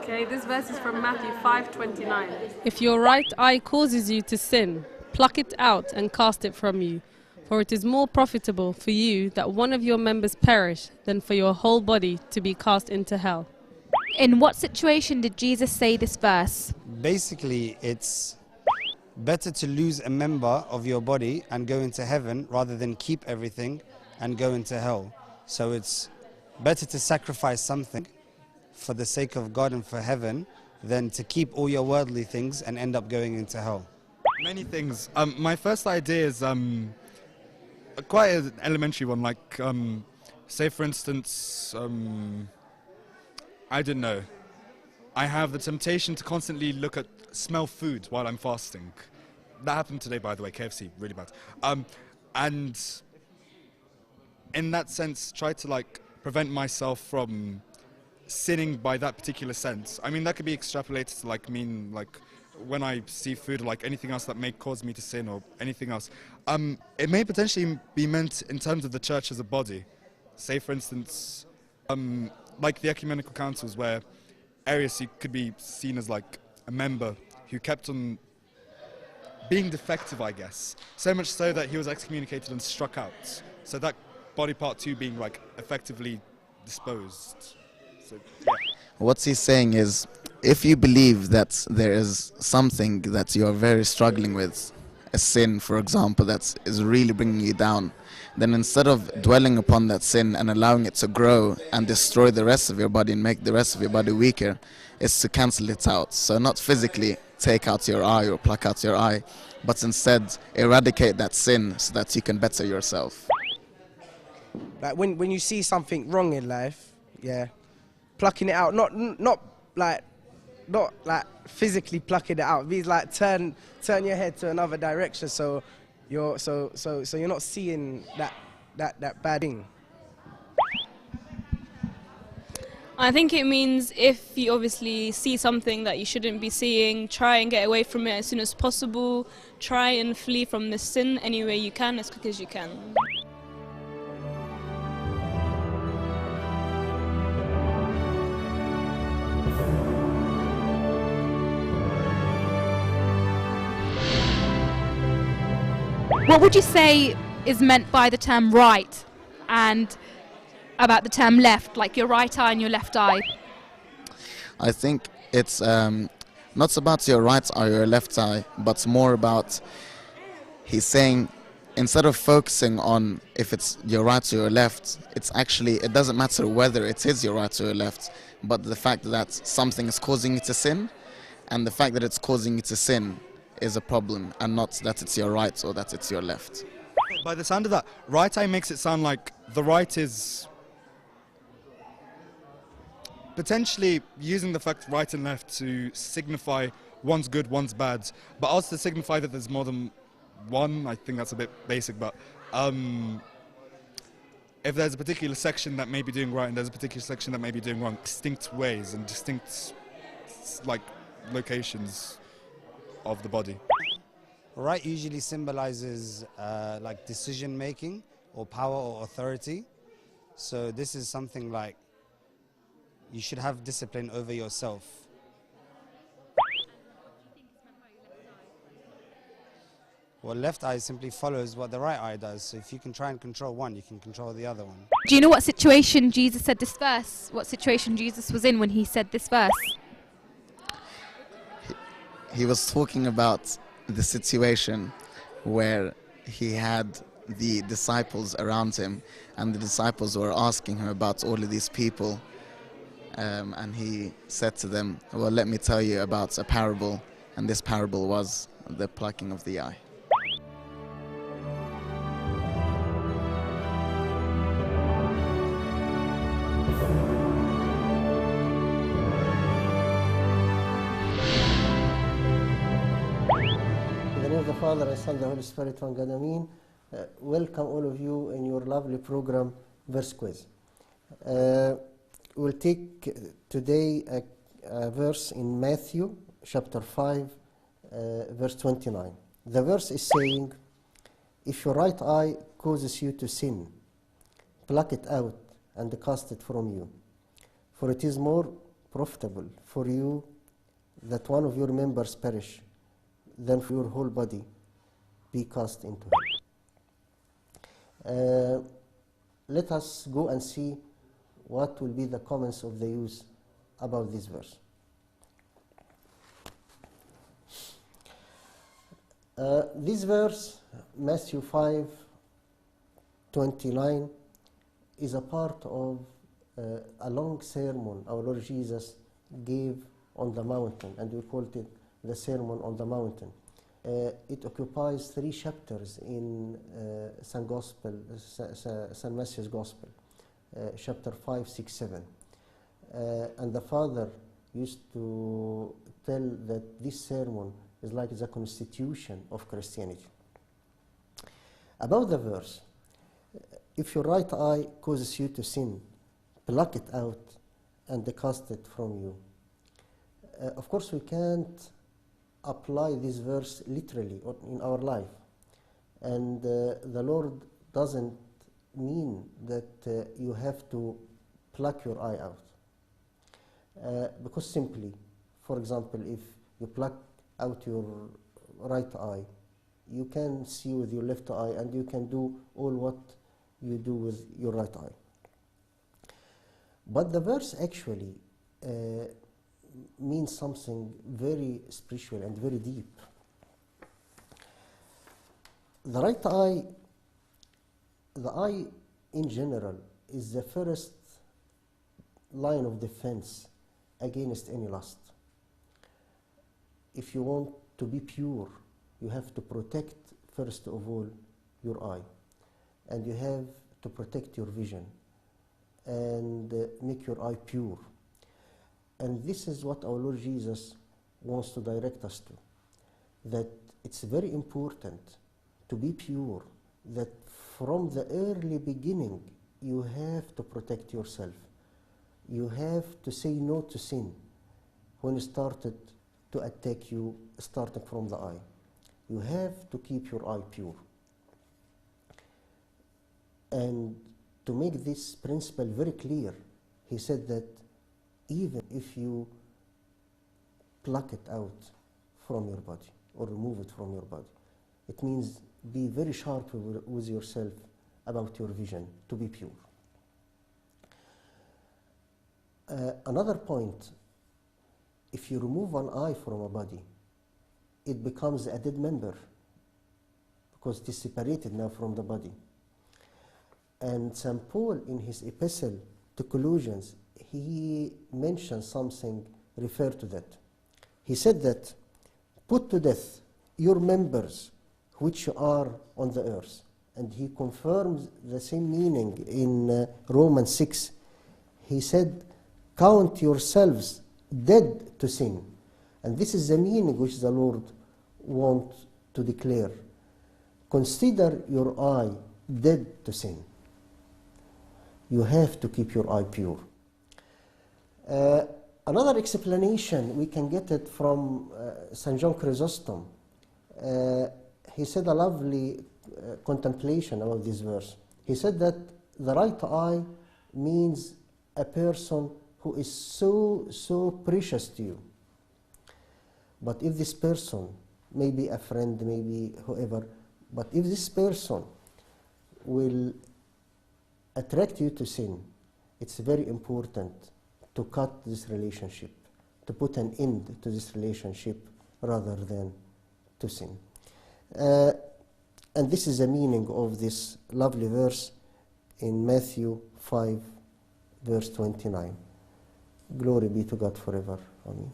Okay, this verse is from Matthew 5:29. If your right eye causes you to sin, pluck it out and cast it from you. For it is more profitable for you that one of your members perish than for your whole body to be cast into hell. In what situation did Jesus say this verse? Basically, it's better to lose a member of your body and go into heaven rather than keep everything and go into hell. So it's better to sacrifice something for the sake of God and for heaven than to keep all your worldly things and end up going into hell. Many things. My first idea is quite an elementary one, like say for instance, I don't know, I have the temptation to constantly smell food while I'm fasting. That happened today, by the way, KFC, really bad. And in that sense, try to prevent myself from sinning by that particular sense. I mean, that could be extrapolated to mean when I see food or anything else that may cause me to sin or anything else. It may potentially be meant in terms of the church as a body. Say, for instance, like the ecumenical councils, where Arius could be seen as a member who kept on being defective, I guess. So much so that he was excommunicated and struck out. So that body part too being effectively disposed. So, yeah. What he's saying is, if you believe that there is something that you are very struggling with, a sin, for example, that is really bringing you down, then instead of dwelling upon that sin and allowing it to grow and destroy the rest of your body and make the rest of your body weaker, is to cancel it out. So not physically take out your eye or pluck out your eye, but instead eradicate that sin so that you can better yourself. When you see something wrong in life, yeah, plucking it out, not physically plucking it out. It means turn your head to another direction, so you're not seeing that bad thing. I think it means if you obviously see something that you shouldn't be seeing, try and get away from it as soon as possible. Try and flee from the sin any way you can, as quick as you can. What would you say is meant by the term right and about the term left, like your right eye and your left eye? I think it's not about your right eye or your left eye, but more about, he's saying, instead of focusing on if it's your right or your left, it doesn't matter whether it is your right or your left, but the fact that something is causing you to sin, and the fact that it's causing you to sin is a problem, and not that it's your right or that it's your left. By the sound of that, right eye makes it sound like the right is potentially using the fact right and left to signify one's good, one's bad, but also to signify that there's more than one. I think that's a bit basic, but if there's a particular section that may be doing right and there's a particular section that may be doing wrong, distinct ways and distinct locations of the body. Right usually symbolizes decision making or power or authority. So this is something you should have discipline over yourself. Well, left eye simply follows what the right eye does. So if you can try and control one, you can control the other one. Do you know what situation Jesus said this verse? What situation Jesus was in when he said this verse? He was talking about the situation where he had the disciples around him, and the disciples were asking him about all of these people, and he said to them, well, let me tell you about a parable, and this parable was the plucking of the eye. The Father, and Son, the Holy Spirit, one God, Amen. Welcome all of you in your lovely program, Verse Quiz. We'll take today a verse in Matthew, chapter 5, verse 29. The verse is saying, if your right eye causes you to sin, pluck it out and cast it from you. For it is more profitable for you that one of your members perish than for your whole body be cast into hell. Let us go and see what will be the comments of the youth about this verse. This verse, Matthew 5:29, is a part of a long sermon our Lord Jesus gave on the mountain, and we called it the Sermon on the Mountain. It occupies 3 chapters in St. Matthew's Gospel, chapter 5, 6, 7. And the Father used to tell that this sermon is like the constitution of Christianity. About the verse, if your right eye causes you to sin, pluck it out and cast it from you. Of course, we can't apply this verse literally in our life. And the Lord doesn't mean that you have to pluck your eye out. Because simply, for example, if you pluck out your right eye, you can see with your left eye and you can do all what you do with your right eye. But the verse actually means something very spiritual and very deep. The right eye, the eye in general, is the first line of defense against any lust. If you want to be pure, you have to protect, first of all, your eye. And you have to protect your vision and make your eye pure. And this is what our Lord Jesus wants to direct us to, that it's very important to be pure, that from the early beginning you have to protect yourself. You have to say no to sin when it started to attack you, starting from the eye. You have to keep your eye pure. And to make this principle very clear, he said that even if you pluck it out from your body or remove it from your body, it means be very sharp with yourself about your vision, to be pure. Another point, if you remove one eye from a body, it becomes a dead member because it is separated now from the body. And St. Paul, in his epistle to Colossians, he mentioned something referred to that. He said that, put to death your members which are on the earth. And he confirms the same meaning in Romans 6. He said, count yourselves dead to sin. And this is the meaning which the Lord wants to declare. Consider your eye dead to sin. You have to keep your eye pure. Another explanation, we can get it from St. John Chrysostom. He said a lovely contemplation about this verse. He said that the right eye means a person who is so precious to you. But if this person, maybe a friend, maybe whoever, but if this person will attract you to sin, it's very important to cut this relationship, to put an end to this relationship rather than to sin. And this is the meaning of this lovely verse in Matthew 5, verse 29. Glory be to God forever. Amen.